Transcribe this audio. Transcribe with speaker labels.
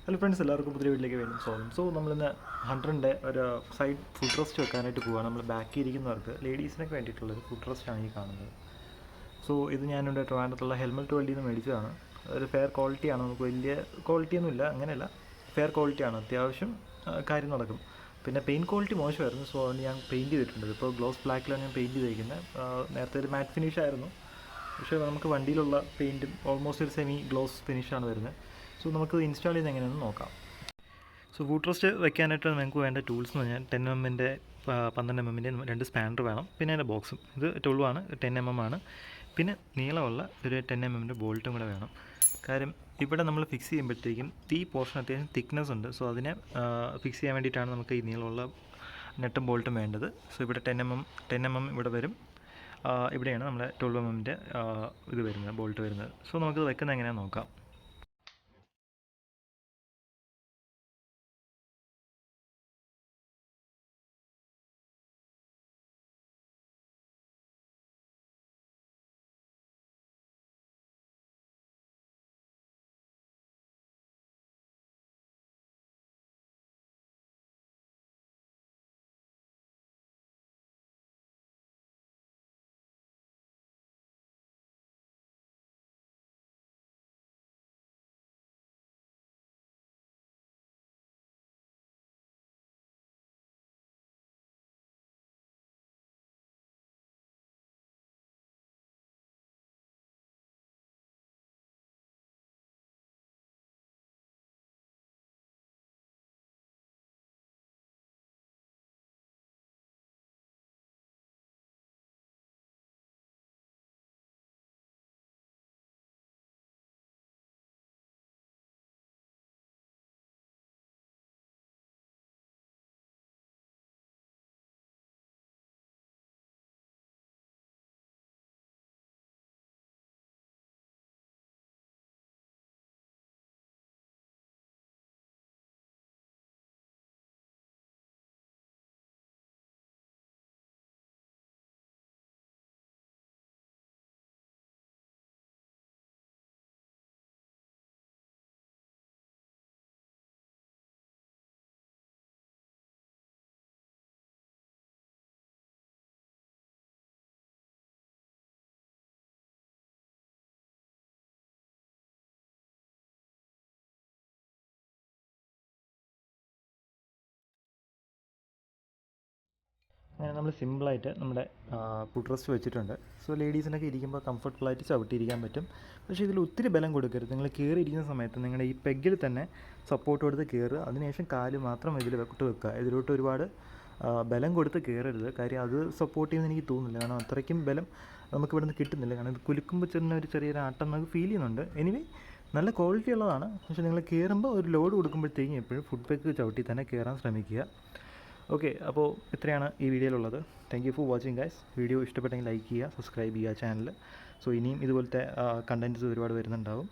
Speaker 1: Hello friends, എല്ലാവർക്കും പുതിയ വീട്ടിലേക്ക് വേണ്ടി സ്വാഗതം. സോ നമ്മളിന്ന് ഹൺഡ്രഡിൻ്റെ ഒരു സൈഡ് ഫുഡ് റെസ്റ്റ് വെക്കാനായിട്ട് പോവുകയാണ്. നമ്മൾ ബാക്കി ഇരിക്കുന്നവർക്ക് ലേഡീസിനൊക്കെ വേണ്ടിയിട്ടുള്ളൊരു ഫുഡ് റെസ്റ്റാണ് ഈ കാണുന്നത്. സോ ഇത് ഞാനിവിടെ ട്രിവാൻഡ്രത്തുള്ള ഹെൽമെറ്റ് വേൾഡിൽ നിന്ന് മേടിച്ചതാണ്. ഒരു ഫെയർ ക്വാളിറ്റിയാണ്, നമുക്ക് വലിയ ക്വാളിറ്റിയൊന്നുമില്ല, അങ്ങനെയല്ല, ഫെയർ ക്വാളിറ്റിയാണ്. അത്യാവശ്യം കാര്യം നടക്കും. പിന്നെ പെയിൻറ്റ് ക്വാളിറ്റി മോശമായിരുന്നു, സോ അതുകൊണ്ട് ഞാൻ പെയിൻറ്റ് ചെയ്തിട്ടുണ്ട്. ഇപ്പോൾ ഗ്ലോസ് ബ്ലാക്കിലാണ് ഞാൻ പെയിൻറ്റ് ചെയ്തിരിക്കുന്നത്. നേരത്തെ ഒരു മാറ്റ് ഫിനിഷ് ആയിരുന്നു, പക്ഷേ നമുക്ക് വണ്ടിയിലുള്ള പെയിൻറ്റും ഓൾമോസ്റ്റ് ഒരു സെമി ഗ്ലോസ് ഫിനിഷാണ് വരുന്നത്. സോ നമുക്ക് ഇൻസ്റ്റാൾ ചെയ്യുന്നത് എങ്ങനെയാണെന്ന് നോക്കാം. സോ ഫുഡ് റെസ്റ്റ് വെക്കാനായിട്ട് നമുക്ക് വേണ്ട ടൂൾസ് എന്ന് പറഞ്ഞാൽ 10mm 12mm 2 സ്പാനർ വേണം. പിന്നെ അതിൻ്റെ ബോക്സും, ഇത് 12 ആണ്, 10mm ആണ്. പിന്നെ നീളമുള്ള ഒരു 10mm ബോൾട്ടും കൂടെ വേണം. കാര്യം ഇവിടെ നമ്മൾ ഫിക്സ് ചെയ്യുമ്പോഴത്തേക്കും ഈ പോർഷൻ അത്യാവശ്യം തിക്നെസ് ഉണ്ട്. സോ അതിനെ ഫിക്സ് ചെയ്യാൻ വേണ്ടിയിട്ടാണ് നമുക്ക് ഈ നീളമുള്ള നെട്ടും ബോൾട്ടും വേണ്ടത്. സോ ഇവിടെ 10mm ഇവിടെ വരും. ഇവിടെയാണ് നമ്മുടെ 12mm ഇത് വരുന്നത്, ബോൾട്ട് വരുന്നത്. സോ നമുക്കിത് വെക്കുന്നത് എങ്ങനെയാണെന്ന് നോക്കാം. അങ്ങനെ നമ്മൾ സിമ്പിളായിട്ട് നമ്മുടെ ഫുഡ് റെസ്റ്റ് വെച്ചിട്ടുണ്ട്. സോ ലേഡീസിനൊക്കെ ഇരിക്കുമ്പോൾ കംഫർട്ടബിളായിട്ട് ചവിട്ടിയിരിക്കാൻ പറ്റും. പക്ഷേ ഇതിൽ ഒത്തിരി ബലം കൊടുക്കരുത്. നിങ്ങൾ കയറിയിരിക്കുന്ന സമയത്ത് നിങ്ങളുടെ ഈ പെഗ്ഗിൽ തന്നെ സപ്പോർട്ട് കൊടുത്ത് കയറുക. അതിനുശേഷം കാല് മാത്രം ഇതിൽ വെക്കുക. ഇതിലോട്ട് ഒരുപാട് ബലം കൊടുത്ത് കയറരുത്. കാര്യം അത് സപ്പോർട്ട് ചെയ്യുമെന്ന് എനിക്ക് തോന്നുന്നില്ല. കാരണം അത്രയ്ക്കും ബലം നമുക്ക് ഇവിടെ നിന്ന് കിട്ടുന്നില്ല. കാരണം ഇത് കുലുക്കുമ്പോൾ ചെറിയൊരു ആട്ടം നമുക്ക് ഫീൽ ചെയ്യുന്നുണ്ട്. എനിവേ നല്ല ക്വാളിറ്റി ഉള്ളതാണ്. പക്ഷേ നിങ്ങൾ കയറുമ്പോൾ ഒരു ലോഡ് കൊടുക്കുമ്പോഴത്തേക്കും എപ്പോഴും ഫുഡ് പെഗ് ചവിട്ടി തന്നെ കയറാൻ ശ്രമിക്കുക. ഓക്കെ, അപ്പോൾ ഇത്രയാണ് ഈ വീഡിയോയിലുള്ളത്. Thank you for watching guys. Video ഇഷ്ടപ്പെട്ടെങ്കിൽ ലൈക്ക് ചെയ്യുക, സബ്സ്ക്രൈബ് ചെയ്യുക ചാനൽ. സോ ഇനിയും ഇതുപോലത്തെ കണ്ടൻറ്റ്സ് ഒരുപാട് വരുന്നുണ്ടാവും.